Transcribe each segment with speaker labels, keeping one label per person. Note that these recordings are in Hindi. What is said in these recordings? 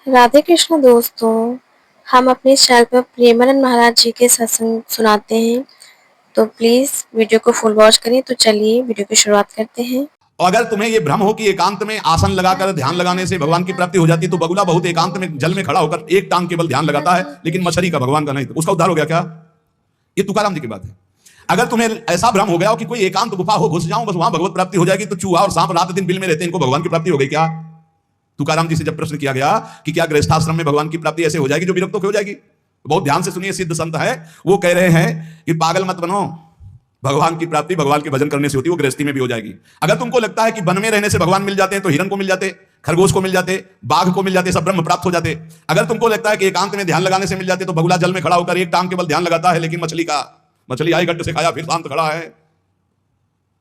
Speaker 1: राधे कृष्ण दोस्तों, हम अपने चैनल पर प्रेमानंद महाराज जी के सत्संग सुनाते हैं, तो प्लीज़ वीडियो को फुल वॉच करें। तो चलिए वीडियो की शुरुआत करते हैं।
Speaker 2: और अगर तुम्हें यह भ्रम हो कि एकांत में आसन लगाकर ध्यान लगाने से भगवान की प्राप्ति हो जाती है, तो बगुला बहुत एकांत में जल में खड़ा होकर एक टांग केवल ध्यान लगाता है, लेकिन मछली का भगवान का नहीं। उसका उद्धार हो गया क्या? ये तुकाराम जी की बात है। अगर तुम्हें ऐसा भ्रम हो गया हो कि कोई एकांत गुफा हो, घुस जाऊं बस वहां भगवत प्राप्ति हो जाएगी, तो चूहा और सांप रात दिन बिल में रहते हैं, इनको भगवान की प्राप्ति हो गई क्या? तुकाराम जी से जब प्रश्न किया गया कि क्या गृहस्थाश्रम में भगवान की प्राप्ति ऐसे हो जाएगी जो विरक्त हो जाएगी, बहुत ध्यान से सुनिए, सिद्ध संत है, वो कह रहे हैं कि पागल मत बनो, भगवान की प्राप्ति भगवान के भजन करने से होती है, वो गृहस्थी में भी हो जाएगी। अगर तुमको लगता है कि वन में रहने से भगवान मिल जाते हैं, तो हिरण को मिल जाते, खरगोश को मिल जाते, बाघ को मिल जाते, सब ब्रह्म प्राप्त हो जाते। अगर तुमको लगता है कि एकांत में ध्यान लगाने से मिल जाते, तो बगुला जल में खड़ा होकर एक टांग केवल ध्यान लगाता है, लेकिन मछली आई गड्ढ से खाया फिर शांत खड़ा है,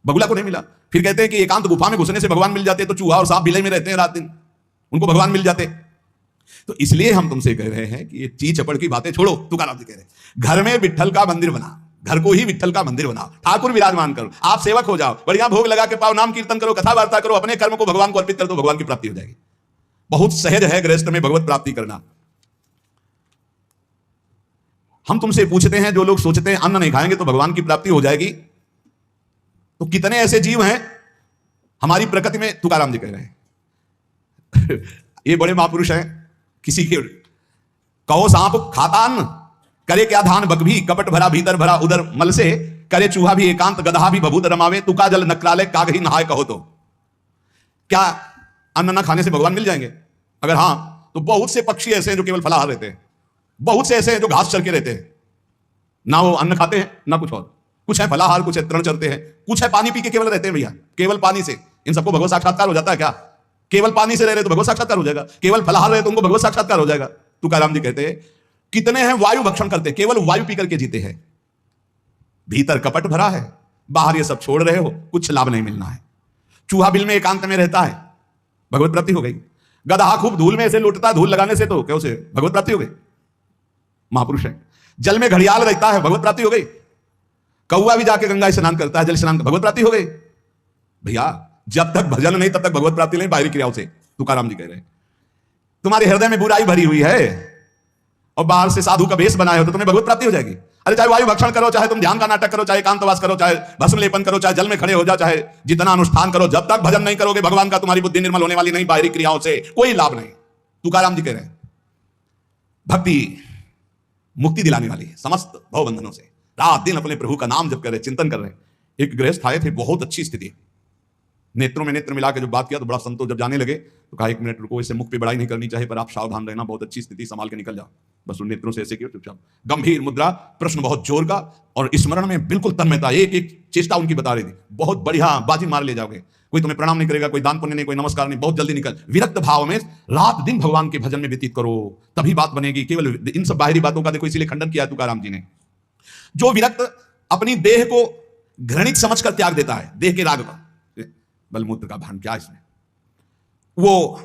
Speaker 2: बगुला को नहीं मिला। फिर कहते हैं कि एकांत गुफा में घुसने से भगवान मिल जाते, तो चूहा और सांप बिले में रहते हैं रात दिन, उनको भगवान मिल जाते। तो इसलिए हम तुमसे कह रहे हैं कि ये चीज चपड़ की बातें छोड़ो। तुकाराम जी कह रहे हैं घर में विट्ठल का मंदिर बना, घर को ही विट्ठल का मंदिर बनाओ, ठाकुर विराजमान करो, आप सेवक हो जाओ, बढ़िया भोग लगा के पाओ, नाम कीर्तन करो, कथा वार्ता करो, अपने कर्म को भगवान को अर्पित कर दो, भगवान की प्राप्ति हो जाएगी। बहुत सहज है गृहस्थ में भगवत प्राप्ति करना। हम तुमसे पूछते हैं, जो लोग सोचते हैं अन्न नहीं खाएंगे तो भगवान की प्राप्ति हो जाएगी, तो कितने ऐसे जीव हैं हमारी प्रकृति में? तुकाराम जी कह रहे हैं ये बड़े महापुरुष हैं, किसी के कहो सांप खाता अन्न, करे क्या धान बकभी, कपट भरा भीतर भरा उदर मल से, करे चूहा भी एकांत गधा भी बबूत रमावे, तुका जल नकराले काग ही नहाए कहो। तो क्या अन्न न खाने से भगवान मिल जाएंगे? अगर हां, तो बहुत से पक्षी ऐसे हैं जो केवल फलाहार रहते हैं, बहुत से ऐसे हैं जो घास चर के रहते हैं, ना वो अन्न खाते हैं ना कुछ और, कुछ है फलाहार, कुछ है तृण चरते हैं, कुछ है पानी पी के केवल रहते हैं। भैया केवल पानी से इन सबको भगवत साक्षात्कार हो जाता है क्या? केवल पानी से रह रहे तो भगवत साक्षात्कार हो जाएगा, केवल फलाहार रहे तो उनको भगवत साक्षात्कार हो जाएगा। तुकाराम जी कहते हैं कितने हैं वायु भक्षण करते, केवल वायु पी करके जीते हैं, भीतर कपट भरा है, बाहर ये सब छोड़ रहे हो, कुछ लाभ नहीं मिलना है। चूहा बिल में एकांत में रहता है, भगवत प्राप्ति हो गई। गधा खूब धूल में ऐसे लौटता है, धूल लगाने से तो क्या उसे भगवत प्राप्ति हो गई, महापुरुष है। जल में घड़ियाल रहता है, भगवत प्राप्ति हो गई। कौआ भी जाके गंगा स्नान करता है, जल स्नान, भगवत प्राप्ति हो गई। भैया जब तक भजन नहीं तब तक भगवत प्राप्ति नहीं, बाहरी क्रियाओं से। तुकाराम जी कह रहे हैं तुम्हारे हृदय में बुराई भरी हुई है और बाहर से साधु का भेष बनाए हो तो तुम्हें भगवत प्राप्ति हो जाएगी। अरे चाहे वायु भक्षण करो, चाहे तुम ध्यान का नाटक करो, चाहे एकांतवास करो, चाहे भस्म लेपन करो, चाहे जल में खड़े हो जाओ, चाहे जितना अनुष्ठान करो, जब तक भजन नहीं करोगे भगवान का, तुम्हारी बुद्धि निर्मल होने वाली नहीं, बाहरी क्रियाओं से कोई लाभ नहीं। तुकाराम जी कह रहे हैं भक्ति मुक्ति दिलाने वाली है समस्त भवबंधनों से। रात दिन अपने प्रभु का नाम जप कर रहे, चिंतन कर रहे। एक गृहस्थ आए थे, बहुत अच्छी स्थिति, नेत्रों में नेत्र मिला के जब बात किया तो बड़ा संतोष, जब जाने लगे तो कहा 1 मिनट रुको, इससे मुख पे बड़ाई नहीं करनी चाहिए, पर आप सावधान रहना, बहुत अच्छी स्थिति, संभाल के निकल जाओ। बस उन नेत्रों से ऐसे किया, चुपचाप गंभीर मुद्रा, प्रश्न बहुत जोर का और स्मरण में बिल्कुल तन्मयता, एक एक चेष्टा उनकी बता रही थी, बहुत बढ़िया बाजी मार ले जाओगे, कोई तुम्हें प्रणाम नहीं करेगा, कोई दान पुण्य नहीं, कोई नमस्कार नहीं, बहुत जल्दी निकल। विरक्त भाव में रात दिन भगवान के भजन में व्यतीत करो, तभी बात बनेगी। केवल इन सब बाहरी बातों का देखो, इसीलिए खंडन किया तुकाराम जी ने। जो विरक्त अपनी देह को घृणित समझकर त्याग देता है, देह के राग का, बलमूत्र का भान क्या इसमें, वो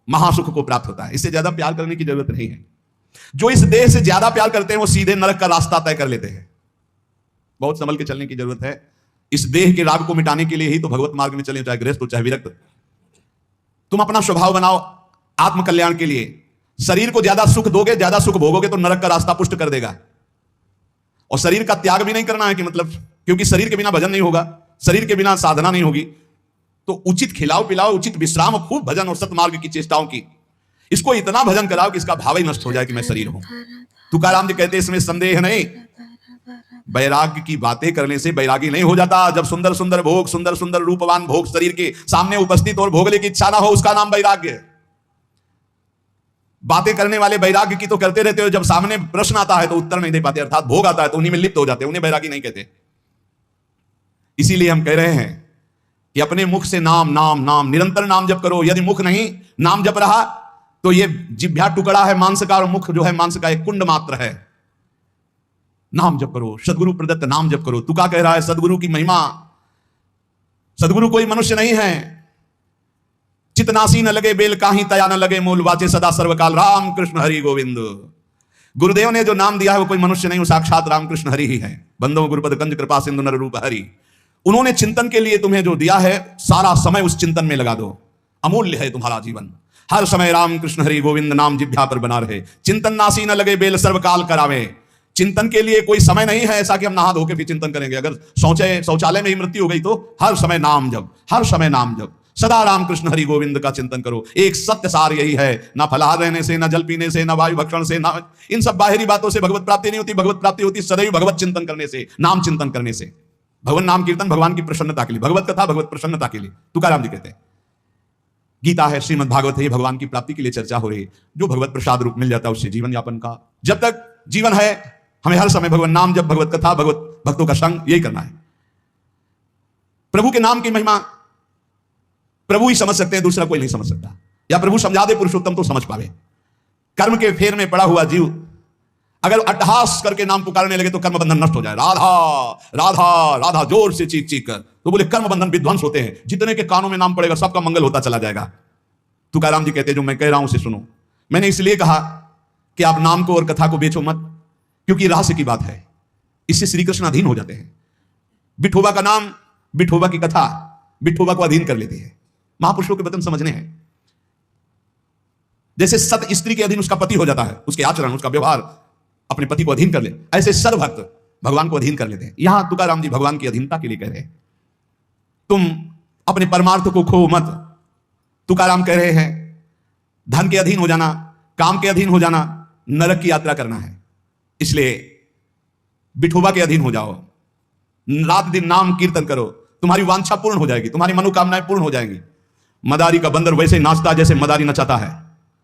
Speaker 2: महासुख को प्राप्त होता है। इससे ज्यादा प्यार करने की जरूरत नहीं है। जो इस देह से ज्यादा प्यार करते हैं वो सीधे नरक का रास्ता तय कर लेते हैं। बहुत संभल के चलने की जरूरत है। इस देह के राग को मिटाने के लिए ही तो भगवत मार्ग में चले, चाहे गृहस्थ हो चाहे विरक्त। तुम अपना स्वभाव बनाओ आत्म कल्याण के लिए। शरीर को ज्यादा सुख दोगे, ज्यादा सुख भोगोगे तो नरक का रास्ता पुष्ट कर देगा। और शरीर का त्याग भी नहीं करना है कि मतलब, क्योंकि शरीर के बिना भजन नहीं होगा, शरीर के बिना साधना नहीं होगी। तो उचित खिलाओ पिलाओ, उचित विश्राम, खूब भजन और सतमार्ग की चेष्टाओं की। इसको इतना भजन कराओ कि इसका भाव ही नष्ट हो जाए कि मैं शरीर हूं। तुकाराम जी कहते हैं इसमें संदेह नहीं। वैराग्य की बातें करने से वैरागी नहीं हो जाता। जब सुंदर सुंदर भोग, सुंदर सुंदर रूपवान भोग शरीर के सामने उपस्थित और भोगने की इच्छा ना हो, उसका नाम वैराग्य है। बातें करने वाले वैराग्य की तो करते रहते हो, जब सामने प्रश्न आता है तो उत्तर नहीं दे पाते, अर्थात भोग आता है तो उन्हीं में लिप्त हो जाते हैं, उन्हें वैरागी नहीं कहते। इसीलिए हम कह रहे हैं कि अपने मुख से नाम नाम नाम, निरंतर नाम जप करो। यदि मुख नहीं नाम जप रहा तो ये जिह्वा टुकड़ा है मांस का, और मुख जो है मांस का एक कुंड मात्र है। नाम जप करो, सदगुरु प्रदत्त नाम जप करो। तुका कह रहा है सदगुरु की महिमा, सदगुरु कोई मनुष्य नहीं है। चितनासी न लगे बेल काही, तया न लगे मूल, वाचे सदा सर्वकाल राम कृष्ण हरि गोविंद। गुरुदेव ने जो नाम दिया है वो कोई मनुष्य नहीं, वो साक्षात रामकृष्ण हरि ही है। बंदो गुरुपद कंज कृपा सिंधु नर रूप हरि। उन्होंने चिंतन के लिए तुम्हें जो दिया है, सारा समय उस चिंतन में लगा दो। अमूल्य है तुम्हारा जीवन। हर समय राम कृष्ण हरि गोविंद नाम जिह्वा पर बना रहे। चिंतन नासी न लगे बेल सर्वकाल करावे। चिंतन के लिए कोई समय नहीं है ऐसा कि हम नहा धो के भी चिंतन करेंगे। अगर शौचालय में ही मृत्यु हो गई तो हर समय नाम जप, हर समय नाम जप, सदा राम कृष्ण हरि गोविंद का चिंतन करो। एक सत्य सार यही है, ना फलाहार रहने से, ना जल पीने से, ना वायु भक्षण से, ना इन सब बाहरी बातों से भगवत प्राप्ति नहीं होती। भगवत प्राप्ति होती सदैव भगवत चिंतन करने से, नाम चिंतन करने से। भगवान नाम कीर्तन भगवान की प्रसन्नता के लिए, भगवत कथा भगवत प्रसन्नता के लिए। तुकाराम जी कहते हैं, गीता है, श्रीमद् भागवत है, भगवान की प्राप्ति के लिए चर्चा हो रही है। जो भगवत प्रसाद रूप मिल जाता है उससे जीवन यापन का, जब तक जीवन है हमें हर समय भगवान नाम जब, भगवत कथा, भगवत भक्तों का संग, यही करना है। प्रभु के नाम की महिमा प्रभु ही समझ सकते हैं, दूसरा कोई नहीं समझ सकता। या प्रभु समझा दे पुरुषोत्तम तो समझ पावे। कर्म के फेर में पड़ा हुआ जीव अगर अट्टहास करके नाम पुकारने लगे तो कर्म बंधन नष्ट हो जाए। राधा राधा राधा जोर से चीख चीख कर, तो बोले कर्म बंधन विध्वंस होते हैं। जितने के कानों में नाम पड़ेगा सबका मंगल होता चला जाएगा। तुकाराम जी कहते हैं, जो मैं कह रहा हूं उसे सुनो। मैंने इसलिए कहा कि आप नाम को और कथा को बेचो मत, क्योंकि रहस्य की बात है, इससे श्री कृष्ण अधीन हो जाते हैं। विठोबा का नाम, विठोबा की कथा विठोबा को अधीन कर लेती है। महापुरुषों के वचन समझने हैं। जैसे सत स्त्री के अधीन उसका पति हो जाता है, उसके आचरण, उसका व्यवहार अपने पति को अधीन कर ले, ऐसे सर्वभक्त भगवान को अधीन कर लेते हैं। यहां तुकाराम जी भगवान की अधीनता के लिए कह रहे हैं, तुम अपने परमार्थ को खो मत। तुकाराम कह रहे हैं, धन के अधीन हो जाना, काम के अधीन हो जाना, नरक की यात्रा करना है। इसलिए विठोबा के अधीन हो जाओ, रात दिन नाम कीर्तन करो, तुम्हारी वांछा पूर्ण हो जाएगी, तुम्हारी मनोकामनाएं पूर्ण हो जाएंगी। मदारी का बंदर वैसे नाचता जैसे मदारी नचाता है,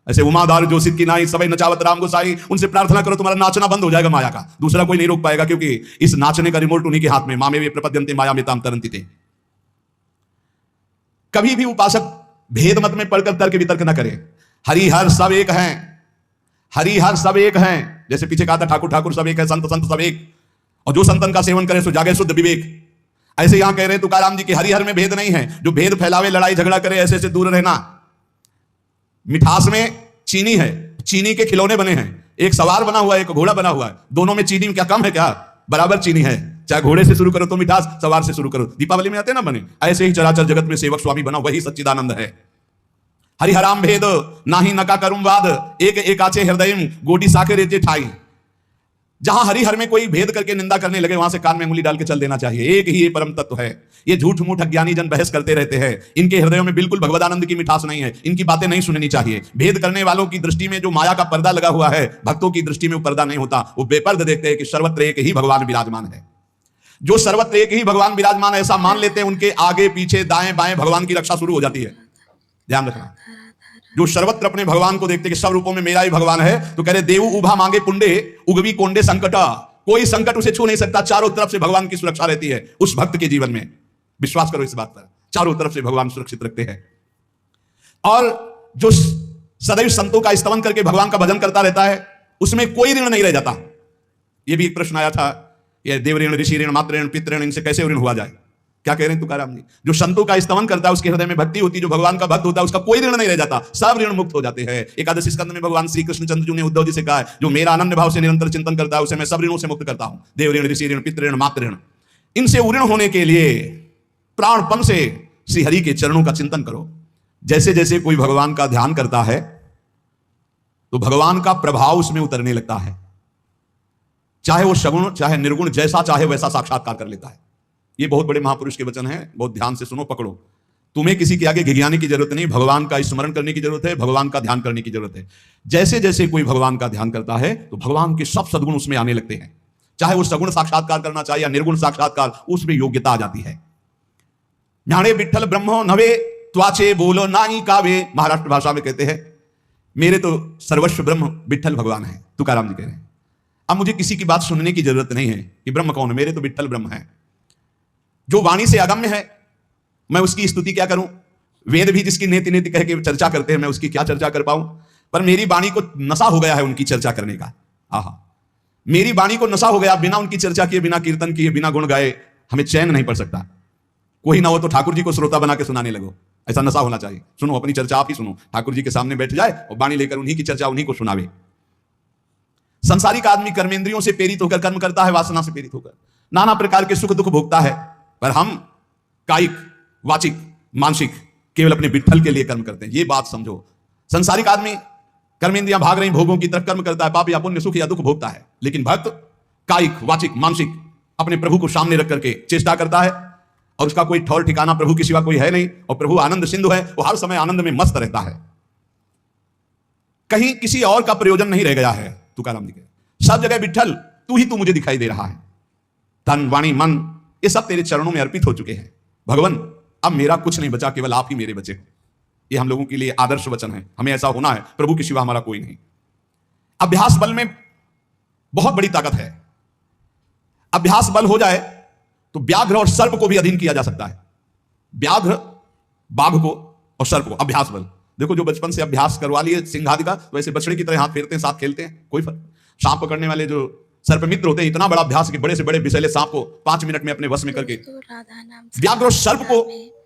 Speaker 2: ऐसे उमादार जो सिद्ध की नाई सबई नचावत राम गोसाई, उनसे प्रार्थना करो तुम्हारा नाचना बंद हो जाएगा माया का। दूसरा कोई नहीं रोक पाएगा, क्योंकि इस नाचने का रिमोट उन्हीं के हाथ में। मामे वे प्रपद्यन्ते माया में ताम तरंती थे। कभी भी उपासक भेद मत में पढ़कर तर्क वितर्क न करे। हरि हर सब एक हैं, हरि हर सब एक हैं। जैसे पीछे कहा था, ठाकुर ठाकुर सब एक है, संत संत सब एक, और जो संतन का सेवन करे सो जागे शुद्ध विवेक। ऐसे यहां कह रहे तुकाराम जी कि हरिहर में भेद नहीं है। जो भेद फैलावे, लड़ाई झगड़ा करे, ऐसे से दूर रहना। मिठास में चीनी है, चीनी के खिलौने बने हैं। एक सवार बना हुआ है, एक घोड़ा बना हुआ है। दोनों में चीनी क्या कम है क्या? बराबर चीनी है। चाहे घोड़े से शुरू करो तो मिठास, सवार से शुरू करो। दीपावली में आते ना बने, ऐसे ही चराचर जगत में सेवक स्वामी बना वही सच्चिदानंद है। हरिहराम भेद नाही नका करुम वाद, एक एकाचे हृदय गोटी साके रेचे ठाई। जहां हरिहर में कोई भेद करके निंदा करने लगे, वहां से कान में उंगली डाल के चल देना चाहिए। एक ही ये परम तत्व है। ये झूठ मूठ अज्ञानी जन बहस करते रहते हैं, इनके हृदयों में बिल्कुल भगवदानंद की मिठास नहीं है। इनकी बातें नहीं सुननी चाहिए। भेद करने वालों की दृष्टि में जो माया का पर्दा लगा हुआ है, भक्तों की दृष्टि में वो पर्दा नहीं होता। वो बेपर्द देखते हैं कि सर्वत्र एक ही भगवान विराजमान है। जो सर्वत्र एक ही भगवान विराजमान ऐसा मान लेते हैं, उनके आगे पीछे दाएं बाएं भगवान की रक्षा शुरू हो जाती है। ध्यान रखना। जो सर्वत्र अपने भगवान को देखते कि सब रूपों में मेरा ही भगवान है, तो कह रहे देव उभा मांगे पुंडे उगवी कोंडे संकटा। कोई संकट उसे छू नहीं सकता। चारों तरफ से भगवान की सुरक्षा रहती है उस भक्त के जीवन में। विश्वास करो इस बात पर, चारों तरफ से भगवान सुरक्षित रखते हैं। और जो सदैव संतों का स्तवन करके भगवान का भजन करता रहता है, उसमें कोई ऋण नहीं रह जाता। यह भी एक प्रश्न आया था, यह देव ऋण, ऋषि ऋण, मातृ ऋण, पितृ ऋण, इनसे कैसे ऋण हुआ जाए? क्या कह रहे हैं तुकाराम जी? जो संतों का स्तवन करता है, उसके हृदय में भक्ति होती है, जो भगवान का भक्त होता है, उसका कोई ऋण नहीं रह जाता। सब ऋण मुक्त हो जाते हैं। एकादश स्कंद में भगवान श्री कृष्ण चंद्र जी ने उद्धव जी से कहा है, जो मेरा अनन्य भाव से निरंतर चिंतन करता है, उसे मैं सब ऋणों से मुक्त करता हूं। देव ऋण, ऋषि ऋण, पितृ ऋण, मातृ ऋण, इनसे उऋण होने के लिए प्राणपण से श्री हरि के चरणों का चिंतन करो। जैसे जैसे कोई भगवान का ध्यान करता है, तो भगवान का प्रभाव उसमें उतरने लगता है। चाहे वो सगुण चाहे निर्गुण, जैसा चाहे वैसा साक्षात्कार कर लेता है। ये बहुत बड़े महापुरुष के वचन हैं, बहुत ध्यान से सुनो, पकड़ो। तुम्हें किसी के आगे घिघियाने की जरूरत नहीं, भगवान का स्मरण करने की जरूरत है, भगवान का ध्यान करने की जरूरत है। जैसे जैसे कोई भगवान का ध्यान करता है, तो भगवान के सब सद्गुण उसमें आने लगते हैं। चाहे वो सगुण साक्षात्कार करना चाहे या निर्गुण साक्षात्कार, उसमें योग्यता आ जाती है। ज्ञाने विठ्ठल ब्रह्मो नवे त्वाचे बोलो नाई कावे। महाराष्ट्र भाषा में कहते हैं, मेरे तो सर्वस्व ब्रह्म विठ्ठल भगवान है। तुकाराम जी कह रहे हैं, अब मुझे किसी की बात सुनने की जरूरत नहीं है कि ब्रह्म कौन है, मेरे तो विठ्ठल ब्रह्म है। जो वाणी से अगम्य है, मैं उसकी स्तुति क्या करूं? वेद भी जिसकी नेति नेति कह के चर्चा करते हैं, मैं उसकी क्या चर्चा कर पाऊं? पर मेरी वाणी को नशा हो गया है उनकी चर्चा करने का। आहा, मेरी वाणी को नशा हो गया। बिना उनकी चर्चा किए, बिना कीर्तन किए, बिना गुण गाए हमें चैन नहीं पड़ सकता। कोई ना हो तो ठाकुर जी को श्रोता बना के सुनाने लगो, ऐसा नशा होना चाहिए। सुनो, अपनी चर्चा आप ही सुनो। ठाकुर जी के सामने बैठ जाए और वाणी लेकर उन्हीं की चर्चा उन्हीं को सुनावे। संसारिक आदमी कर्मेंद्रियों से प्रेरित होकर कर्म करता है, वासना से प्रेरित होकर नाना प्रकार के सुख दुख भोगता है। पर हम कायिक, वाचिक, मानसिक केवल अपने विठ्ठल के लिए कर्म करते हैं। ये बात समझो। संसारिक आदमी कर्मेंद्रियां भाग रही भोगों की तरफ कर्म करता है, पाप या पुण्य, सुख या दुख भोगता है। लेकिन भक्त कायिक, वाचिक, मानसिक अपने प्रभु को सामने रख करके चेष्टा करता है और उसका कोई ठौर ठिकाना प्रभु के सिवा कोई है नहीं, और प्रभु आनंद सिंधु है, वो हर समय आनंद में मस्त रहता है। कहीं किसी और का प्रयोजन नहीं रह गया है। तुकाराम जी के सब जगह विठ्ठल तू ही तू मुझे दिखाई दे रहा है। तन, वाणी, मन ये सब तेरे चरणों में अर्पित हो चुके हैं। भगवान अब मेरा कुछ नहीं बचा, केवल आप ही मेरे बचे हो। ये हम लोगों के लिए आदर्श वचन है, हमें ऐसा होना है, प्रभु के सिवा हमारा कोई नहीं। अभ्यास बल में बहुत बड़ी ताकत है। अभ्यास बल हो जाए तो व्याघ्र और सर्प को भी अधीन किया जा सकता है। व्याघ्र, बाघ को और सर्प को अभ्यास बल। देखो जो बचपन से अभ्यास करवा लिए सिंह आदि का, वैसे बछड़े की तरह हाथ फेरते हैं, साथ खेलते हैं, कोई फर्क। सांप पकड़ने वाले जो सर्प मित्र होते हैं, इतना बड़ा अभ्यास कि बड़े से बड़े विषैले सांप को 5 मिनट में अपने वश में करके व्याघ्र और सर्प को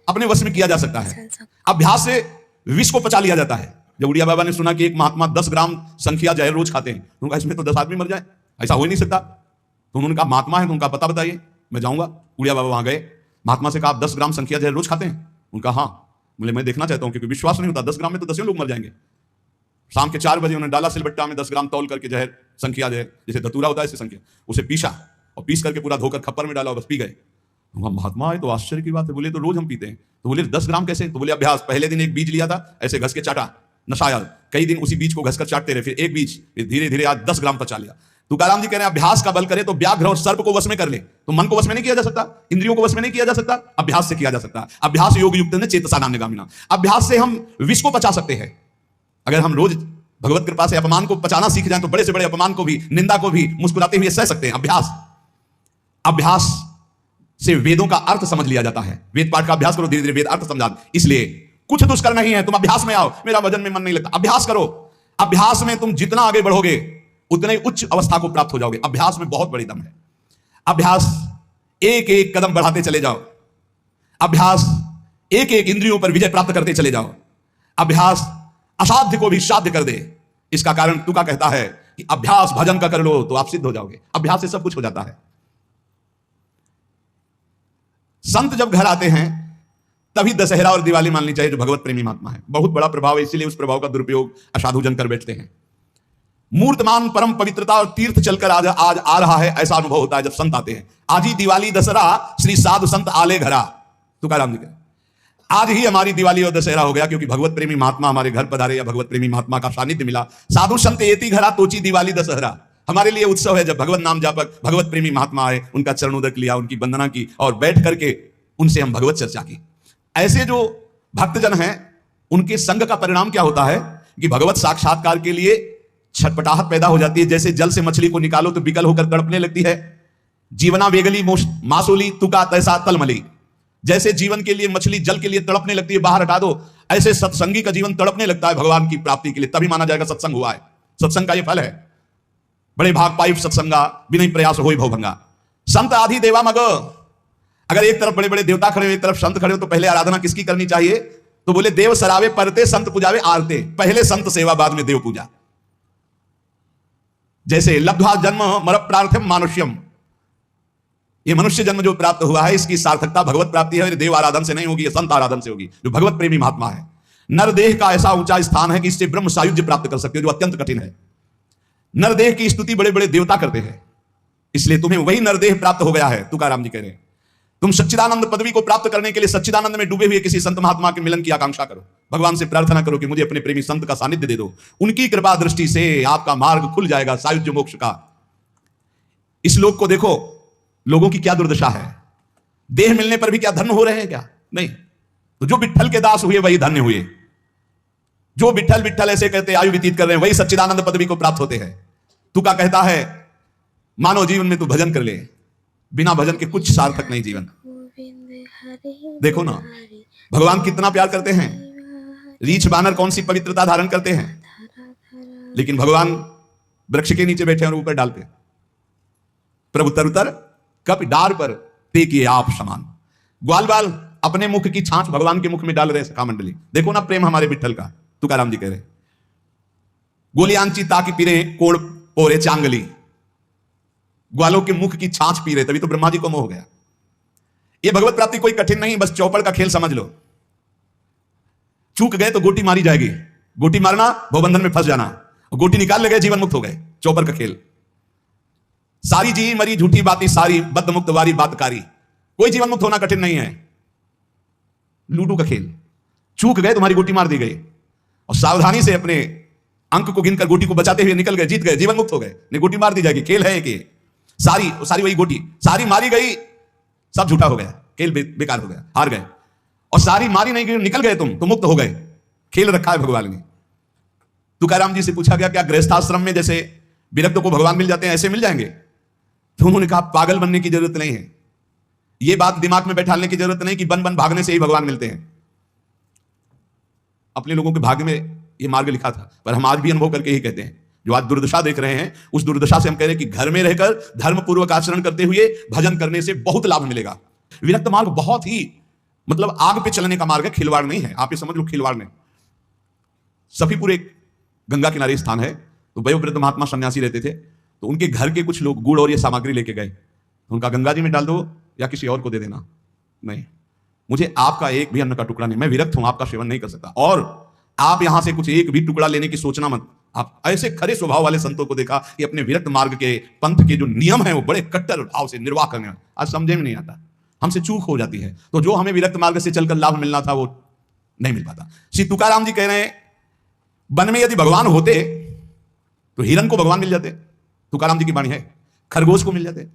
Speaker 2: अपने वश में किया जा सकता है। अभ्यास से विष को पचा लिया जाता है। जब उड़िया बाबा ने सुना कि एक महात्मा 10 ग्राम संख्या जहर रोज खाते हैं, तो उनका इसमें तो 10 आदमी मर जाए, ऐसा हो ही नहीं सकता। तो उन्होंने कहा महात्मा है तो उनका पता बताइए, मैं जाऊंगा। उड़िया बाबा वहां गए, महात्मा से कहा आप 10 ग्राम संख्या जहर रोज खाते हैं? उनका हाँ। बोले मैं देखना चाहता हूं, क्योंकि विश्वास नहीं होता, 10 ग्राम में तो 10 लोग मर जाएंगे। शाम के 4 बजे उन्होंने डाला सिलबट्टा में 10 ग्राम तौल करके जहर, संख्या जहर, जैसे धतूरा होता है ऐसे संख्या, उसे पीसा और पीस करके पूरा धोकर खप्पर में डाला और बस पी गए। महात्मा है तो आश्चर्य की बात है। बोले तो रोज हम पीते हैं। तो बोले 10 ग्राम कैसे? तो बोले अभ्यास, पहले दिन एक बीज लिया था, ऐसे घस के चाटा, नशाया, कई दिन उसी बीज को घसकर चाटते रहे, फिर एक बीज, फिर धीरे धीरे आज 10 ग्राम पचा लिया। तुकाराम जी कह रहे हैं अभ्यास का बल करे तो व्याघ्र और सर्प को वश में कर ले। तो मन को वश में नहीं किया जा सकता, इंद्रियों को वश में नहीं किया जा सकता, अभ्यास से किया जा सकता है। अभ्यास योग युक्त ने चेतसा नान्यगामिना। अभ्यास से हम विष को पचा सकते हैं। अगर हम रोज भगवत कृपा से अपमान को पचाना सीख जाएं तो बड़े से बड़े अपमान को भी, निंदा को भी मुस्कुराते हुए सह सकते हैं। अभ्यास से वेदों का अर्थ समझ लिया जाता है। वेद पाठ का अभ्यास करो, धीरे धीरे वेद अर्थ समझा। इसलिए कुछ दुष्कर नहीं है, तुम अभ्यास में आओ। मेरा वजन में मन नहीं लगता, अभ्यास करो। अभ्यास में तुम जितना आगे बढ़ोगे उतने उच्च अवस्था को प्राप्त हो जाओगे। अभ्यास में बहुत बड़ी दम है। अभ्यास एक एक कदम बढ़ाते चले जाओ। अभ्यास एक एक इंद्रियों पर विजय प्राप्त करते चले जाओ। अभ्यास असाध्य को भी साध्य कर दे। इसका कारण तुका कहता है कि अभ्यास भजन का कर लो तो आप सिद्ध हो जाओगे। अभ्यास से सब कुछ हो जाता है। संत जब घर आते हैं तभी दशहरा और दिवाली माननी चाहिए, जो भगवत प्रेमी महात्मा है। बहुत बड़ा प्रभाव है, इसीलिए उस प्रभाव का दुरुपयोग असाधु जन कर बैठते हैं। मूर्तमान परम पवित्रता और तीर्थ चलकर आज आ रहा है, ऐसा अनुभव होता है जब संत आते हैं। आज ही दिवाली दशहरा श्री साधु संत आले घरा, तुकाराम जी का आज ही हमारी दिवाली और दशहरा हो गया, क्योंकि भगवत प्रेमी महात्मा हमारे घर पधारे या भगवत प्रेमी महात्मा का सानिध्य मिला। साधु संत एति घरा तोची दिवाली दशहरा। हमारे लिए उत्सव है जब भगवत नाम जापक भगवत प्रेमी महात्मा आए, उनका चरणोदक लिया, उनकी वंदना की और बैठ करके उनसे हम भगवत चर्चा की। ऐसे जो भक्तजन हैं उनके संग का परिणाम क्या होता है कि भगवत साक्षात्कार के लिए छटपटाहट पैदा हो जाती है। जैसे जल से मछली को निकालो तो विकल होकर तड़पने लगती है। जीवना वेगली मासूली तुका तैसा तलमली। जैसे जीवन के लिए मछली जल के लिए तड़पने लगती है, बाहर हटा दो, ऐसे सत्संगी का जीवन तड़पने लगता है भगवान की प्राप्ति के लिए। तभी माना जाएगा सत्संग हुआ है। सत्संग का यह फल है। बड़े भाग पाइप सत्संगा बिना प्रयास होई भवभंगा। संत आदि देवा मग। अगर एक तरफ बड़े बड़े देवता खड़े हो, एक तरफ संत खड़े हो, तो पहले आराधना किसकी करनी चाहिए? तो बोले देव सरावे परते संत पूजावे आरते। पहले संत सेवा, बाद में देव पूजा। जैसे लब्ध्वा जन्म मर प्रार्थम मानुष्यम, ये मनुष्य जन्म जो प्राप्त हुआ है इसकी सार्थकता भगवत प्राप्ति है। देव आराधन से नहीं होगी, ये संत आराधन से होगी, जो भगवत प्रेमी महात्मा है। नरदेह का ऐसा ऊंचा स्थान है कि इससे ब्रह्म सायुज्य प्राप्त कर सकते हो, जो अत्यंत कठिन है। नरदेह की स्तुति बड़े बड़े देवता करते हैं, इसलिए तुम्हें वही नरदेह प्राप्त हो गया है। तुकाराम जी कह रहे हैं तुम सच्चिदानंद पदवी को प्राप्त करने के लिए सच्चिदानंद में डूबे हुए किसी संत महात्मा के मिलन की आकांक्षा करो। भगवान से प्रार्थना करो कि मुझे अपने प्रेमी संत का सानिध्य दे दो। उनकी कृपा दृष्टि से आपका मार्ग खुल जाएगा सायुज्य मोक्ष का। इस लोक को देखो, लोगों की क्या दुर्दशा है। देह मिलने पर भी क्या धन्य हो रहे हैं क्या? नहीं। तो जो विठ्ठल के दास हुए वही धन्य हुए। जो विठ्ठल विठ्ठल ऐसे कहते आयु व्यतीत कर रहे हैं, वही सच्चिदानंद पदवी को प्राप्त होते हैं। तुका कहता है मानव जीवन में तू भजन कर ले, बिना भजन के कुछ सार्थक नहीं जीवन। देखो ना भगवान कितना प्यार करते हैं। रीछ बानर कौन सी पवित्रता धारण करते हैं, लेकिन भगवान वृक्ष के नीचे बैठे और ऊपर डालते। प्रभु तरुतर कप डार पर ते किए आप समान। ग्वाल बाल अपने मुख की छांच भगवान के मुख में डाल रहे सखा मंडली। देखो ना प्रेम हमारे विठ्ठल का। तुकाराम जी कह रहे गोलियांची ताकि पीरे कोड़ पोरे चांगली। ग्वालों के मुख की छांच पी रहे, तभी तो ब्रह्मा जी को मोह हो गया। ये भगवत प्राप्ति कोई कठिन नहीं, बस चौपड़ का खेल समझ लो। चूक गए तो गोटी मारी जाएगी, गोटी मारना, भवबंधन में फंस जाना, गोटी निकाल ले गए, जीवन मुक्त हो गए। चौपर का खेल। सारी जी मरी झूठी बाती सारी, बद्ध मुक्त वारी बातकारी। कोई जीवन मुक्त होना कठिन नहीं है। लूडो का खेल। चूक गए, तुम्हारी गोटी मार दी गई, और सावधानी से अपने अंक को गिनकर गोटी को बचाते हुए निकल गए, जीत गए, जीवन मुक्त हो गए। नहीं, गोटी मार दी जाएगी, खेल है कि सारी सारी वही गोटी, सारी मारी गई, सब झूठा हो गया, खेल बेकार हो गया, हार गए। और सारी मारी नहीं गई, निकल गए तुम तो मुक्त हो गए। खेल रखा है भगवान ने। तुकाराम जी से पूछा गया, क्या गृहस्थाश्रम में जैसे विरक्त को भगवान मिल जाते हैं ऐसे मिल जाएंगे? तो उन्होंने कहा, पागल बनने की जरूरत नहीं है। यह बात दिमाग में बैठाने की जरूरत नहीं कि बन बन भागने से ही भगवान मिलते हैं। अपने लोगों के भाग्य में यह मार्ग लिखा था, पर हम आज भी अनुभव करके ही कहते हैं। जो आज दुर्दशा देख रहे हैं, उस दुर्दशा से हम कह रहे हैं कि घर में रहकर धर्म पूर्वक आचरण करते हुए भजन करने से बहुत लाभ मिलेगा। विरक्त मार्ग बहुत ही मतलब आग पे चलने का मार्ग है, खिलवाड़ नहीं है। आप ये समझ लो, खिलवाड़ नहीं। सफीपुर एक गंगा किनारे स्थान है, तो वयोवृद्ध महात्मा सन्यासी रहते थे, तो उनके घर के कुछ लोग गुड़ और ये सामग्री लेके गए। तो उनका, गंगा जी में डाल दो या किसी और को दे देना। नहीं, मुझे आपका एक भी अन्न का टुकड़ा नहीं, मैं विरक्त हूं, आपका सेवन नहीं कर सकता। और आप यहां से कुछ एक भी टुकड़ा लेने की सोचना मत। आप ऐसे खरे स्वभाव वाले संतों को देखा कि अपने विरक्त मार्ग के पंथ के जो नियम है वो बड़े कट्टर भाव से निर्वाह करने, आज समझे में नहीं आता, हमसे चूक हो जाती है। तो जो हमें विरक्त मार्ग से चलकर लाभ मिलना था वो नहीं मिल पाता। श्री तुकाराम जी कह रहे हैं, वन में यदि भगवान होते तो हिरण को भगवान मिल जाते, तुकाराम जी की वाणी है। खरगोश को मिल जाते,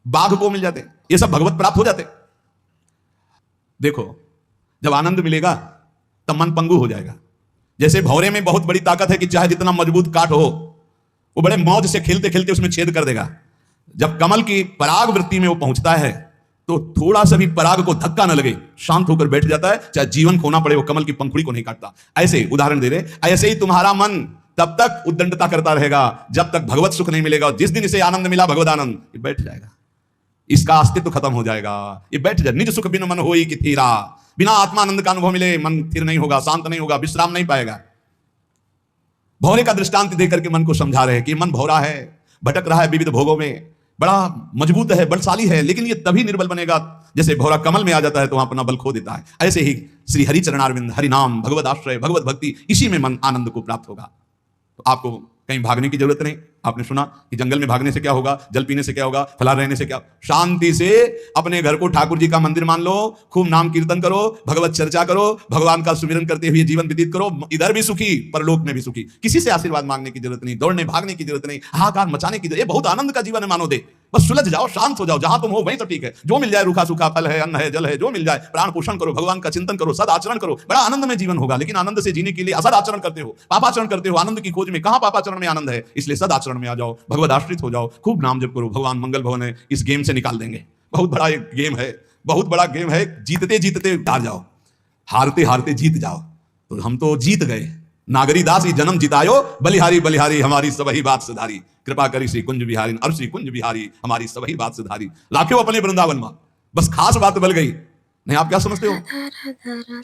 Speaker 2: बाघ को मिल जाते, ये सब भगवत प्राप्त हो जाते। देखो, जब आनंद मिलेगा तब मन पंगु हो जाएगा। जैसे भौरे में बहुत बड़ी ताकत है कि चाहे जितना मजबूत काट हो, वो बड़े मौज से खेलते खेलते उसमें छेद कर देगा। जब कमल की पराग वृत्ति में वो पहुंचता है तो थोड़ा सा भी पराग को धक्का न लगे, शांत होकर बैठ जाता है, चाहे जीवन खोना पड़े, वो कमल की पंखुड़ी को नहीं काटता। ऐसे उदाहरण दे रहे, ऐसे ही तुम्हारा मन तब तक उद्दंडता करता रहेगा जब तक भगवत सुख नहीं मिलेगा। जिस दिन इसे आनंद मिला, भगवत आनंद, ये बैठ जाएगा, इसका अस्तित्व खत्म हो जाएगा, ये बैठ जाए। निज सुख बिन मन होई कि थीरा, बिना आत्मानंद का अनुभव मिले मन स्थिर नहीं होगा, शांत नहीं होगा, विश्राम नहीं पाएगा। भौरे का दृष्टांत देकर के मन को समझा रहे हैं कि मन भौरा है, भटक रहा है विविध भोगों में, बड़ा मजबूत है, बलशाली है, लेकिन ये तभी निर्बल बनेगा जैसे भौरा कमल में आ जाता है तो वहां अपना बल खो देता है। ऐसे ही श्री हरि चरणारविंद, हरि नाम, भगवत आश्रय, भगवत भक्ति, इसी में मन आनंद को प्राप्त होगा। तो आपको कहीं भागने की जरूरत नहीं। आपने सुना कि जंगल में भागने से क्या होगा, जल पीने से क्या होगा, फलाहार रहने से क्या, शांति से अपने घर को ठाकुर जी का मंदिर मान लो, खूब नाम कीर्तन करो, भगवत चर्चा करो, भगवान का सुमिरन करते हुए जीवन व्यतीत करो। इधर भी सुखी, परलोक में भी सुखी। किसी से आशीर्वाद मांगने की जरूरत नहीं, दौड़ने भागने की जरूरत नहीं, हाहाकार मचाने की जरूरत। ये बहुत आनंद का जीवन है मानो दे। बस सुलझ जाओ, शांत हो जाओ, जहां तुम हो वहीं तो ठीक है। जो मिल जाए, रूखा सूखा फल है, अन्न है, जल है, जो मिल जाए, प्राण पोषण करो, भगवान का चिंतन करो, सद आचरण करो, बड़ा आनंद में जीवन होगा। लेकिन आनंद से जीने के लिए असद आचरण करते हो, पापाचरण करते हो, आनंद की खोज में। कहां पापाचरण में आनंद है? इसलिए सद आचरण में आ जाओ, भगवत आश्रित हो जाओ, खूब नाम जप करो, भगवान मंगल भवन है, इस गेम से निकाल देंगे। बहुत बड़ा एक गेम है, बहुत बड़ा गेम है। जीतते जीतते हार जाओ, हारते हारते जीत जाओ। तो हम तो जीत गए। नागरी दास ही जन्म जितायो, बलिहारी बलिहारी हमारी सबही बात सुधारी। कृपा करी श्री कुंज बिहारी, और श्री कुंज बिहारी हमारी सबही बात सुधारी। लाखों अपने वृंदावन में, बस खास बात बल गई। नहीं, आप क्या समझते हो?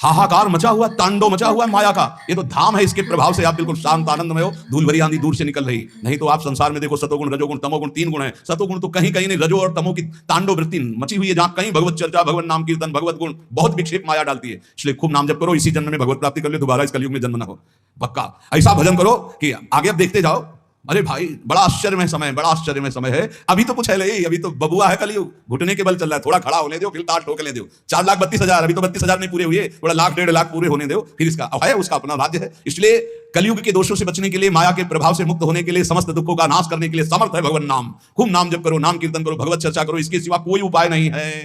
Speaker 2: हाहाकार मचा हुआ, तांडव मचा हुआ है माया का। ये तो धाम है, इसके प्रभाव से आप बिल्कुल शांत आनंद में हो। धूल भरी आंधी दूर से निकल रही। नहीं तो आप संसार में देखो, सतोगुण रजोगुण तमोगुण, तीन गुण है। सतोगुण तो कहीं कहीं नहीं, रजो और तमो की तांडव वृत्ति मची हुई है, जहां कहीं भगवत चर्चा, भगवत नाम कीर्तन, भगवत गुण बहुत विक्षेप माया डालती है। इसलिए खूब नाम जप करो, इसी जन्म में भगवत प्राप्ति कर ले, दोबारा इस कलयुग में जन्म न हो। पक्का ऐसा भजन करो कि आगे अब देखते जाओ। अरे भाई, बड़ा आश्चर्यमय समय, बड़ा आश्चर्यमय समय है। अभी तो कुछ है नहीं, अभी तो बबुआ है कलयुग, घुटने के बल चल रहा है। थोड़ा खड़ा होने दो, फिर तार ठोकने दो। 4,32,000, अभी तो 32,000 नहीं पूरे हुए, थोड़ा लाख 1.5 लाख पूरे होने दो, फिर इसका है उसका अपना राज्य है। इसलिए कलयुग के दोषों से बचने के लिए, माया के प्रभाव से मुक्त होने के लिए, समस्त दुखों का नाश करने के लिए समर्थ है भगवान नाम। खूब नाम जप करो, नाम कीर्तन करो, भगवत चर्चा करो, इसके सिवा कोई उपाय नहीं है।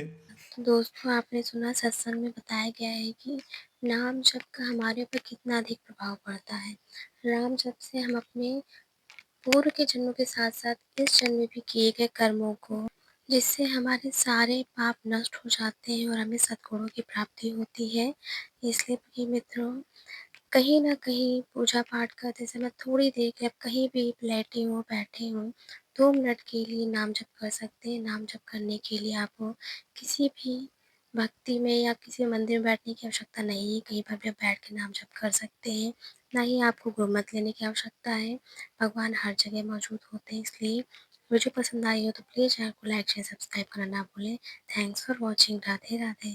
Speaker 1: तो दोस्तों, आपने सुना सत्संग में बताया गया है कि नाम जप का हमारे ऊपर कितना अधिक प्रभाव पड़ता है। नाम जप से हम अपने पूर्व के जन्मों के साथ साथ इस जन्म में भी किए गए कर्मों को, जिससे हमारे सारे पाप नष्ट हो जाते हैं और हमें सद्गुणों की प्राप्ति होती है। इसलिए प्रिय मित्रों, कहीं न कहीं पूजा पाठ करते समय थोड़ी देर के लिए आप कहीं भी लेटे हों, बैठे हों, 2 मिनट के लिए नाम जप कर सकते हैं। नाम जप करने के लिए आपको किसी भी भक्ति में या किसी मंदिर में बैठने की आवश्यकता नहीं है, कहीं पर भी आप बैठ के नाम जप कर सकते हैं। ना ही आपको गुरमत लेने की आवश्यकता है, भगवान हर जगह मौजूद होते हैं। इसलिए वीडियो पसंद आई हो तो प्लीज़ चैनल को लाइक, शेयर, सब्सक्राइब करना ना भूलें। Thanks for watching. Radhe Radhe.